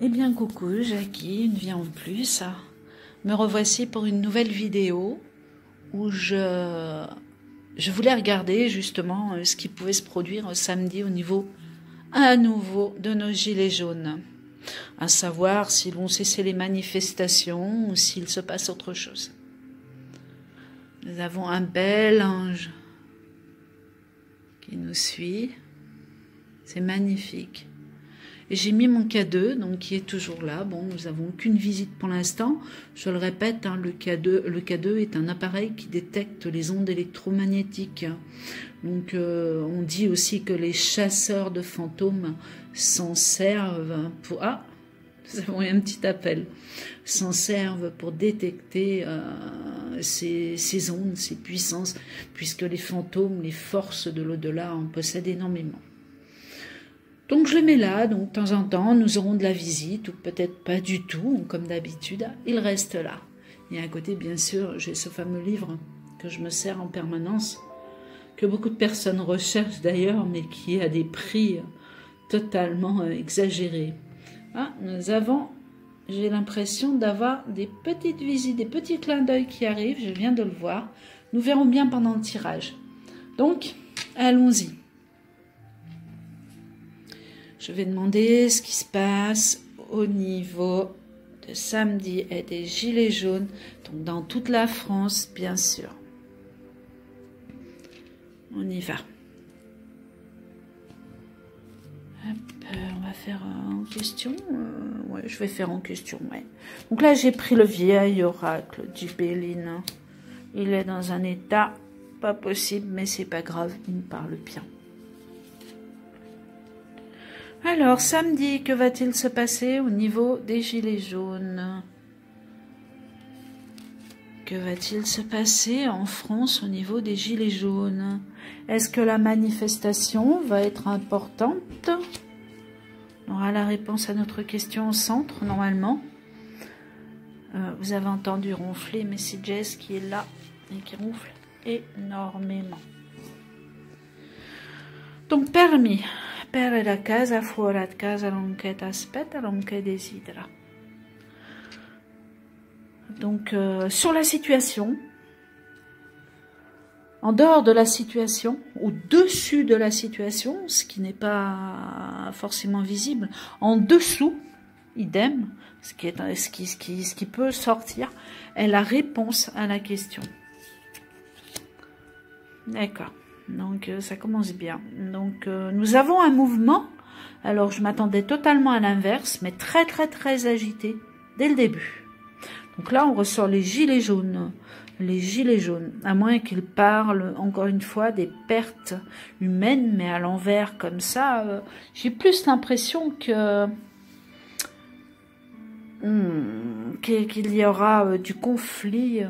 Eh bien coucou Jackie, une vie en plus. Me revoici pour une nouvelle vidéo où je voulais regarder justement ce qui pouvait se produire samedi au niveau à nouveau de nos gilets jaunes. À savoir s'ils vont cesser les manifestations ou s'il se passe autre chose. Nous avons un bel ange qui nous suit. C'est magnifique. Et j'ai mis mon K2, donc qui est toujours là. Bon, nous n'avons aucune visite pour l'instant. Je le répète, hein, le K2 est un appareil qui détecte les ondes électromagnétiques. Donc, on dit aussi que les chasseurs de fantômes s'en servent pour... Ah, nous avons eu un petit appel. S'en servent pour détecter ces ondes, ces puissances, puisque les fantômes, les forces de l'au-delà en possèdent énormément. Donc je le mets là, donc de temps en temps, nous aurons de la visite, ou peut-être pas du tout, comme d'habitude, il reste là. Et à côté, bien sûr, j'ai ce fameux livre que je me sers en permanence, que beaucoup de personnes recherchent d'ailleurs, mais qui a des prix totalement exagérés. Ah, j'ai l'impression d'avoir des petites visites, des petits clins d'œil qui arrivent, je viens de le voir. Nous verrons bien pendant le tirage. Donc, allons-y. Je vais demander ce qui se passe au niveau de samedi et des gilets jaunes, donc dans toute la France, bien sûr. On y va. Hop, on va faire en question. Ouais, je vais faire en question, ouais. Donc là, j'ai pris le vieil oracle du Béline. Il est dans un état pas possible, mais c'est pas grave, il me parle bien. Alors, samedi, que va-t-il se passer au niveau des gilets jaunes? Que va-t-il se passer en France au niveau des gilets jaunes? Est-ce que la manifestation va être importante? On aura la réponse à notre question au centre, normalement. Vous avez entendu ronfler, mais c'est Jess qui est là et qui ronfle énormément. Donc, permis. Per la casa, fuori de casa, l'on che t'aspetta, l'on che desidera. Donc, sur la situation, en dehors de la situation, au-dessus de la situation, ce qui n'est pas forcément visible, en dessous, idem, ce qui peut sortir, est la réponse à la question. D'accord. Donc, ça commence bien. Donc, nous avons un mouvement. Alors, je m'attendais totalement à l'inverse, mais très, très, très agité dès le début. Donc là, on ressort les gilets jaunes. Les gilets jaunes, à moins qu'ils parlent, encore une fois, des pertes humaines, mais à l'envers, comme ça, j'ai plus l'impression que qu'il y aura du conflit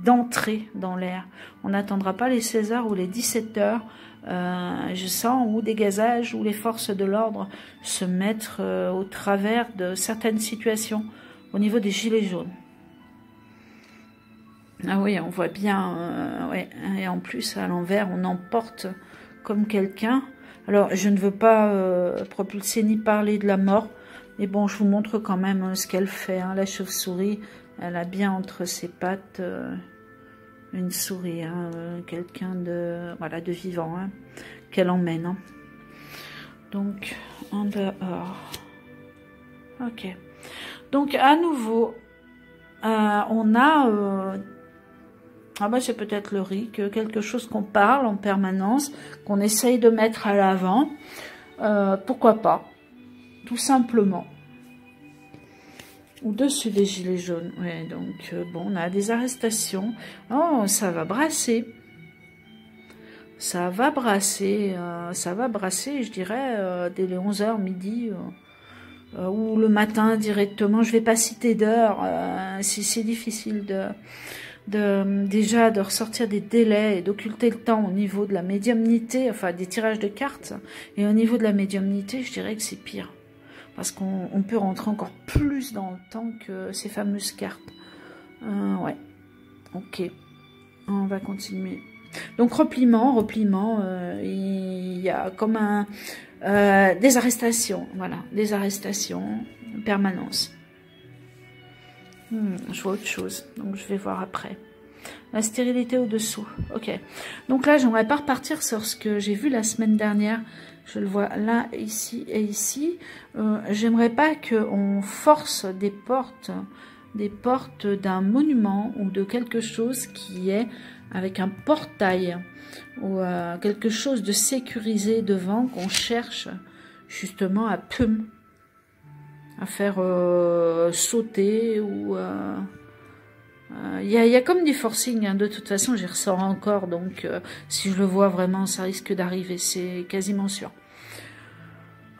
d'entrée dans l'air. On n'attendra pas les 16h ou les 17h, je sens, ou des gazages, ou les forces de l'ordre se mettre au travers de certaines situations au niveau des gilets jaunes. Ah oui, on voit bien, ouais, et en plus, à l'envers, on emporte comme quelqu'un. Alors, je ne veux pas propulser ni parler de la mort, mais bon, je vous montre quand même ce qu'elle fait. Hein. La chauve-souris, elle a bien entre ses pattes une souris, hein, quelqu'un de, voilà, de vivant, hein, qu'elle emmène. Hein. Donc, en dehors. Ok. Donc, à nouveau, on a... ah bah c'est peut-être le RIC, quelque chose qu'on parle en permanence, qu'on essaye de mettre à l'avant. Pourquoi pas? Tout simplement. Au-dessus des gilets jaunes. Ouais, donc, bon, on a des arrestations. Oh, ça va brasser. Ça va brasser, je dirais, dès les 11h, midi, ou le matin directement. Je vais pas citer d'heure, c'est difficile déjà de ressortir des délais et d'occulter le temps au niveau de la médiumnité, enfin des tirages de cartes, et au niveau de la médiumnité, je dirais que c'est pire. Parce qu'on peut rentrer encore plus dans le temps que ces fameuses cartes. Ouais. Ok. On va continuer. Donc repliement, il y a comme des arrestations, voilà, des arrestations en permanence. Je vois autre chose, donc je vais voir après. La stérilité au-dessous, ok. Donc là, j'aimerais pas repartir sur ce que j'ai vu la semaine dernière. Je le vois là, ici et ici. J'aimerais pas qu'on force des portes d'un monument ou de quelque chose qui est avec un portail ou quelque chose de sécurisé devant qu'on cherche justement à faire sauter ou il y a comme du forcing, hein. De toute façon j'y ressors encore, donc si je le vois vraiment ça risque d'arriver, c'est quasiment sûr.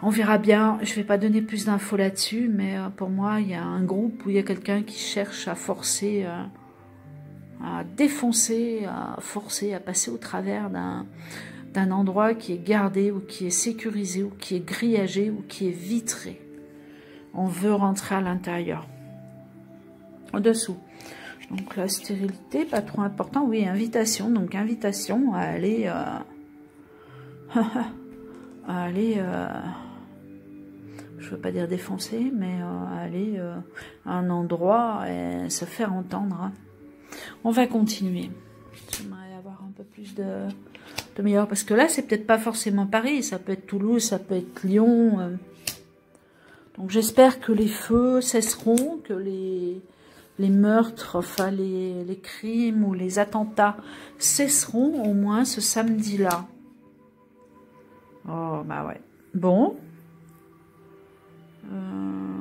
On verra bien, je vais pas donner plus d'infos là-dessus, mais pour moi il y a un groupe où il y a quelqu'un qui cherche à forcer, à défoncer, à forcer, à passer au travers d'un endroit qui est gardé ou qui est sécurisé ou qui est grillagé ou qui est vitré. On veut rentrer à l'intérieur. Au-dessous. Donc la stérilité, pas trop important. Oui, invitation. Donc invitation à aller... je veux pas dire défoncer, mais à aller à un endroit et se faire entendre. On va continuer. J'aimerais avoir un peu plus de meilleur. Parce que là, c'est peut-être pas forcément Paris. Ça peut être Toulouse, ça peut être Lyon. Donc j'espère que les feux cesseront, que les meurtres, enfin les crimes ou les attentats cesseront au moins ce samedi-là. Oh, bah ouais. Bon.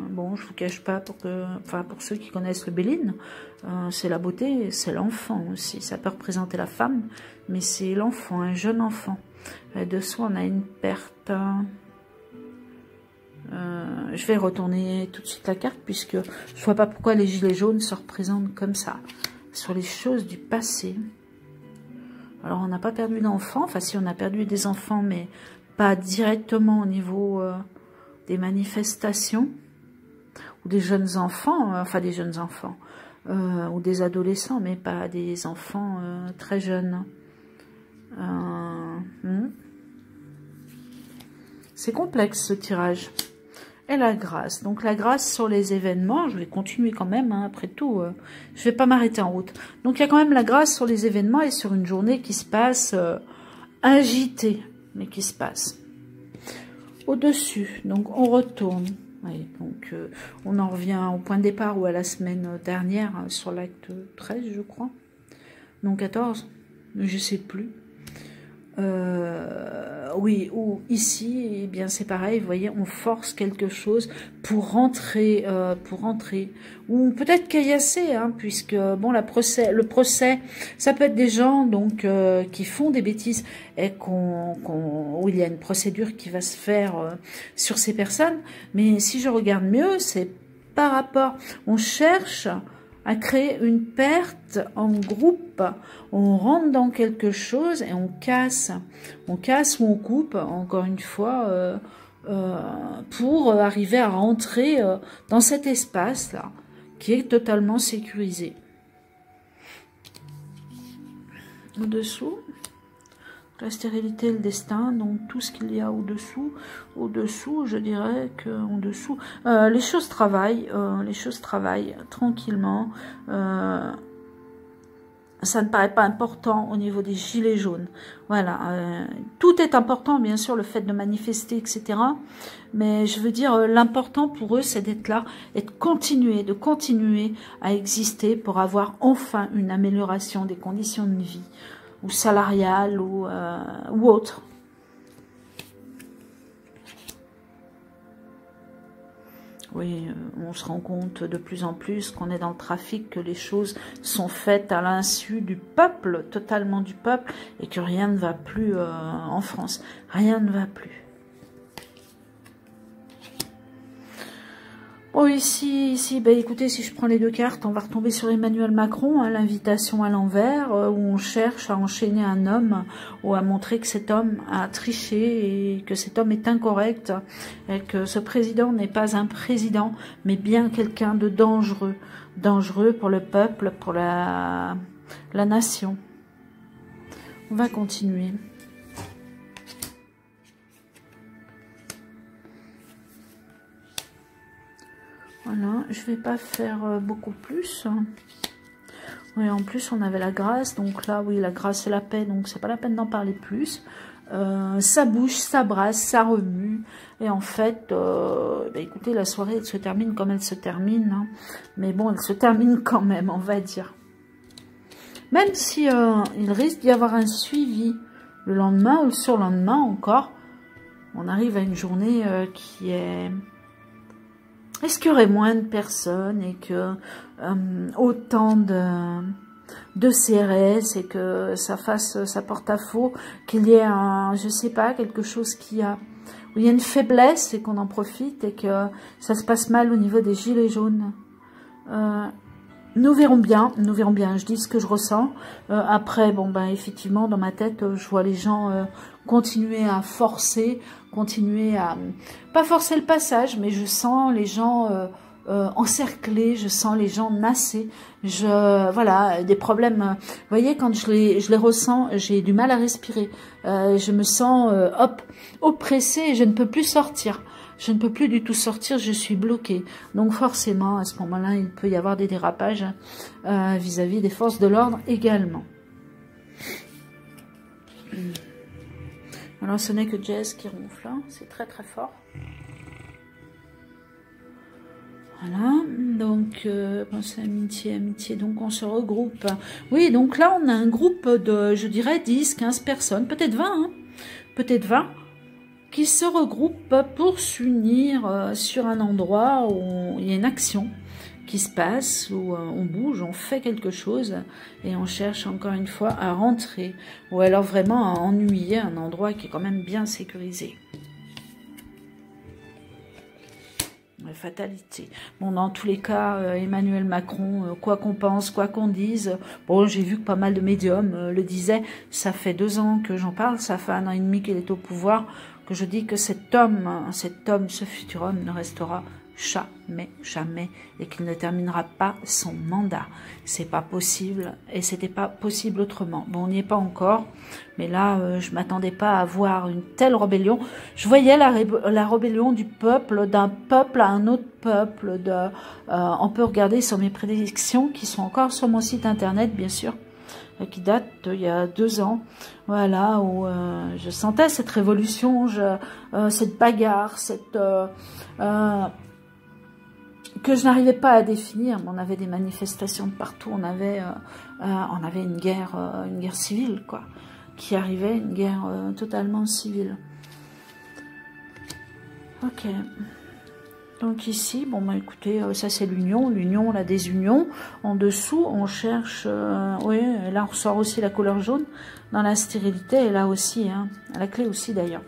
Bon, je vous cache pas pour ceux qui connaissent le Béline, c'est la beauté, c'est l'enfant aussi. Ça peut représenter la femme, mais c'est l'enfant, un jeune enfant. Dessous, on a une perte. Je vais retourner tout de suite la carte puisque je vois pas pourquoi les gilets jaunes se représentent comme ça sur les choses du passé. Alors on n'a pas perdu d'enfants, enfin si on a perdu des enfants mais pas directement au niveau des manifestations ou des jeunes enfants, ou des adolescents mais pas des enfants très jeunes. C'est complexe ce tirage. Et la grâce. Donc la grâce sur les événements, je vais continuer quand même, hein, après tout, je vais pas m'arrêter en route. Donc il y a quand même la grâce sur les événements et sur une journée qui se passe agitée, mais qui se passe. Au-dessus, donc on retourne. Oui, donc on en revient au point de départ ou à la semaine dernière, sur l'acte 13, je crois. Non, 14, je sais plus. Oui, ou ici, eh bien c'est pareil, vous voyez, on force quelque chose pour rentrer, ou peut-être caillasser, hein, puisque bon, le procès, ça peut être des gens donc qui font des bêtises et où il y a une procédure qui va se faire sur ces personnes, mais si je regarde mieux, c'est par rapport, on cherche à créer une perte en groupe. On rentre dans quelque chose et on casse ou on coupe, encore une fois, pour arriver à rentrer dans cet espace-là, qui est totalement sécurisé. Au-dessous, la stérilité et le destin, donc tout ce qu'il y a au-dessous, je dirais que en dessous, les choses travaillent tranquillement. Ça ne paraît pas important au niveau des gilets jaunes. Voilà, tout est important, bien sûr, le fait de manifester, etc. Mais je veux dire, l'important pour eux, c'est d'être là et de continuer à exister pour avoir enfin une amélioration des conditions de vie, ou salariale, ou autre. Oui, on se rend compte de plus en plus qu'on est dans le trafic, que les choses sont faites à l'insu du peuple, totalement du peuple, et que rien ne va plus en France. Rien ne va plus. Bon, ici, bah, écoutez, si je prends les deux cartes, on va retomber sur Emmanuel Macron, hein, l'invitation à l'envers, où on cherche à enchaîner un homme, ou à montrer que cet homme a triché, et que cet homme est incorrect, et que ce président n'est pas un président, mais bien quelqu'un de dangereux. Dangereux pour le peuple, pour la nation. On va continuer. Voilà, je vais pas faire beaucoup plus. Oui, en plus, on avait la grâce. Donc là, oui, la grâce et la paix. Donc, c'est pas la peine d'en parler plus. Ça bouge, ça brasse, ça remue. Et en fait, bah, écoutez, la soirée, elle se termine comme elle se termine. Hein. Mais bon, elle se termine quand même, on va dire. Même si il risque d'y avoir un suivi le lendemain ou le surlendemain encore. On arrive à une journée qui est... Est-ce qu'il y aurait moins de personnes et que autant de CRS et que ça fasse ça porte-à-faux, qu'il y ait un, je sais pas, quelque chose où il y a une faiblesse et qu'on en profite et que ça se passe mal au niveau des gilets jaunes. Nous verrons bien, je dis ce que je ressens. Après, bon ben effectivement, dans ma tête, je vois les gens continuer à forcer, continuer à... Pas forcer le passage, mais je sens les gens encerclés, je sens les gens nassés. Voilà, des problèmes... vous voyez, quand je les ressens, j'ai du mal à respirer. Je me sens, oppressée et je ne peux plus sortir. Je ne peux plus du tout sortir, je suis bloquée. Donc forcément, à ce moment-là, il peut y avoir des dérapages vis-à-vis des forces de l'ordre également. Alors ce n'est que Jess qui ronfle, hein. C'est très très fort. Voilà, donc pensez amitié, donc on se regroupe. Oui, donc là on a un groupe de, je dirais, 10, 15 personnes, peut-être 20, hein, peut-être 20, qui se regroupent pour s'unir sur un endroit où il y a une action qui se passe, où on bouge, on fait quelque chose et on cherche encore une fois à rentrer ou alors vraiment à ennuyer un endroit qui est quand même bien sécurisé. Fatalité. Bon, dans tous les cas, Emmanuel Macron, quoi qu'on pense, quoi qu'on dise, bon, j'ai vu que pas mal de médiums le disaient, ça fait 2 ans que j'en parle, ça fait 1 an et demi qu'il est au pouvoir, que je dis que cet homme, ce futur homme ne restera jamais, et qu'il ne terminera pas son mandat. C'est pas possible, et c'était pas possible autrement. Bon, on n'y est pas encore, mais là, je m'attendais pas à voir une telle rébellion. Je voyais la rébellion du peuple, d'un peuple à un autre peuple. On peut regarder sur mes prédictions, qui sont encore sur mon site internet, bien sûr, qui date d'il y a 2 ans, voilà, où je sentais cette révolution, cette bagarre, que je n'arrivais pas à définir. On avait des manifestations de partout, on avait une guerre civile, quoi, qui arrivait, une guerre totalement civile. Ok. Donc ici, bon bah écoutez, ça c'est l'union, la désunion. En dessous, on cherche, oui, là on ressort aussi la couleur jaune dans la stérilité, et là aussi, hein, à la clé aussi d'ailleurs.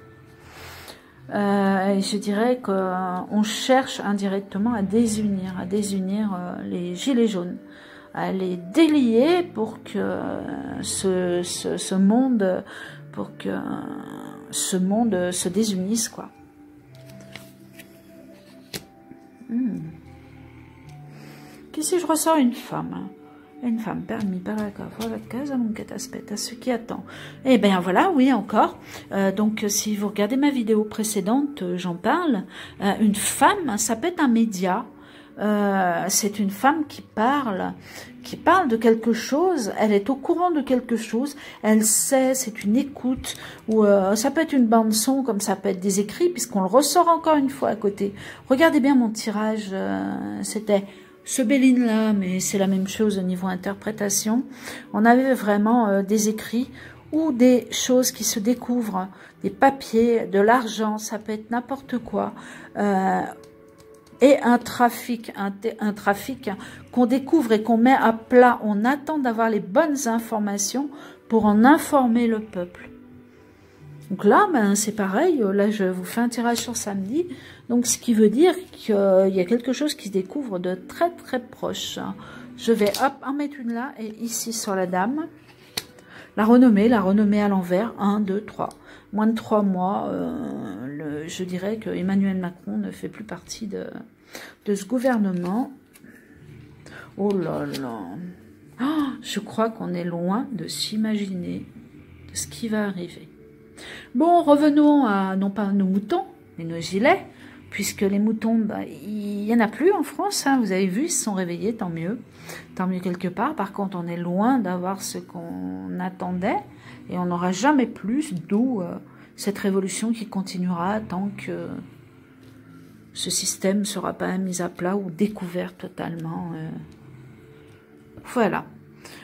Et je dirais qu'on cherche indirectement à désunir les gilets jaunes, à les délier pour que ce monde se désunisse, quoi. Qu'ici je ressens une femme permis par la case à mon aspect, à ce qui attend. Et bien voilà, oui, encore. Donc si vous regardez ma vidéo précédente, j'en parle. Une femme, ça peut être un média. C'est une femme qui parle de quelque chose, elle est au courant de quelque chose, elle sait, c'est une écoute, ou ça peut être une bande son, comme ça peut être des écrits, puisqu'on le ressort encore une fois à côté. Regardez bien mon tirage, c'était ce Béline-là, mais c'est la même chose au niveau interprétation. On avait vraiment des écrits ou des choses qui se découvrent, des papiers, de l'argent, ça peut être n'importe quoi, et un trafic qu'on découvre et qu'on met à plat. On attend d'avoir les bonnes informations pour en informer le peuple. Donc là, ben, c'est pareil, là je vous fais un tirage sur samedi, donc ce qui veut dire qu'il y a quelque chose qui se découvre de très très proche. Je vais hop, en mettre une là, et ici sur la dame, la renommée à l'envers, 1, 2, 3. Moins de 3 mois, je dirais que Emmanuel Macron ne fait plus partie de ce gouvernement. Oh là là, oh, je crois qu'on est loin de s'imaginer ce qui va arriver. Bon, revenons à, non pas à nos moutons, mais nos gilets, puisque les moutons, bah, il n'y en a plus en France, hein, vous avez vu, ils se sont réveillés, tant mieux quelque part. Par contre, on est loin d'avoir ce qu'on attendait, et on n'aura jamais plus, d'où cette révolution qui continuera tant que ce système ne sera pas mis à plat ou découvert totalement. Voilà.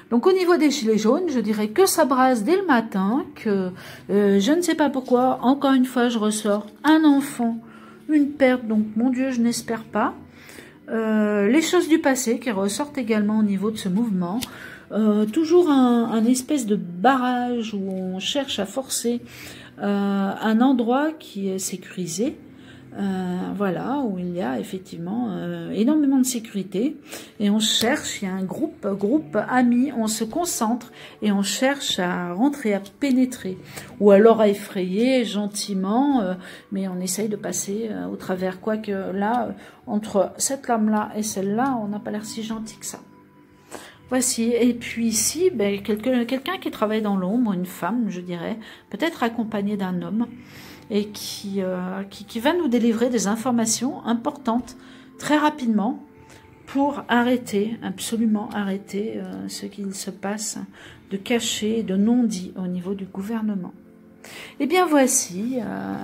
Donc au niveau des gilets jaunes, je dirais que ça brasse dès le matin, que je ne sais pas pourquoi, encore une fois je ressors un enfant, une perte, donc mon Dieu je n'espère pas. Les choses du passé qui ressortent également au niveau de ce mouvement. Toujours un espèce de barrage où on cherche à forcer un endroit qui est sécurisé. Voilà, où il y a effectivement énormément de sécurité et on cherche, il y a un groupe amis, on se concentre et on cherche à rentrer, à pénétrer ou alors à effrayer gentiment, mais on essaye de passer au travers, quoique là, entre cette lame-là et celle-là, on n'a pas l'air si gentil que ça. Voici, et puis ici, ben, quelqu'un qui travaille dans l'ombre, une femme, je dirais, peut-être accompagnée d'un homme, et qui va nous délivrer des informations importantes très rapidement pour arrêter, absolument arrêter ce qu'il se passe de caché, de non-dit au niveau du gouvernement. Eh bien voici,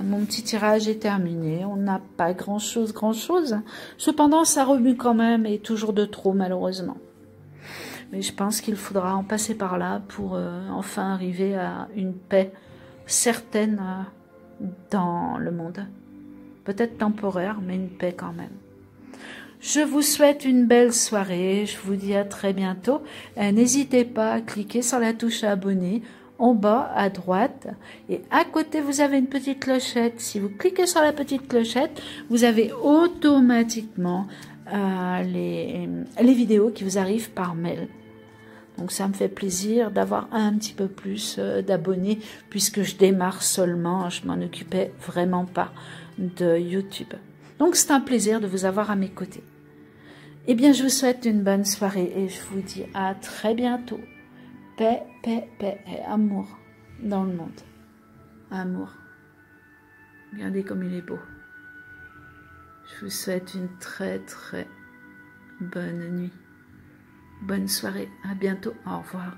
mon petit tirage est terminé, on n'a pas grand-chose, cependant ça remue quand même et toujours de trop malheureusement. Mais je pense qu'il faudra en passer par là pour enfin arriver à une paix certaine dans le monde. Peut-être temporaire, mais une paix quand même. Je vous souhaite une belle soirée. Je vous dis à très bientôt. N'hésitez pas à cliquer sur la touche abonner en bas à droite. Et à côté, vous avez une petite clochette. Si vous cliquez sur la petite clochette, vous avez automatiquement les vidéos qui vous arrivent par mail. Donc ça me fait plaisir d'avoir un petit peu plus d'abonnés puisque je démarre seulement, je m'en occupais vraiment pas de YouTube. Donc c'est un plaisir de vous avoir à mes côtés. Eh bien je vous souhaite une bonne soirée et je vous dis à très bientôt. Paix, paix, paix et amour dans le monde. Amour. Regardez comme il est beau. Je vous souhaite une très très bonne nuit. Bonne soirée, à bientôt, au revoir.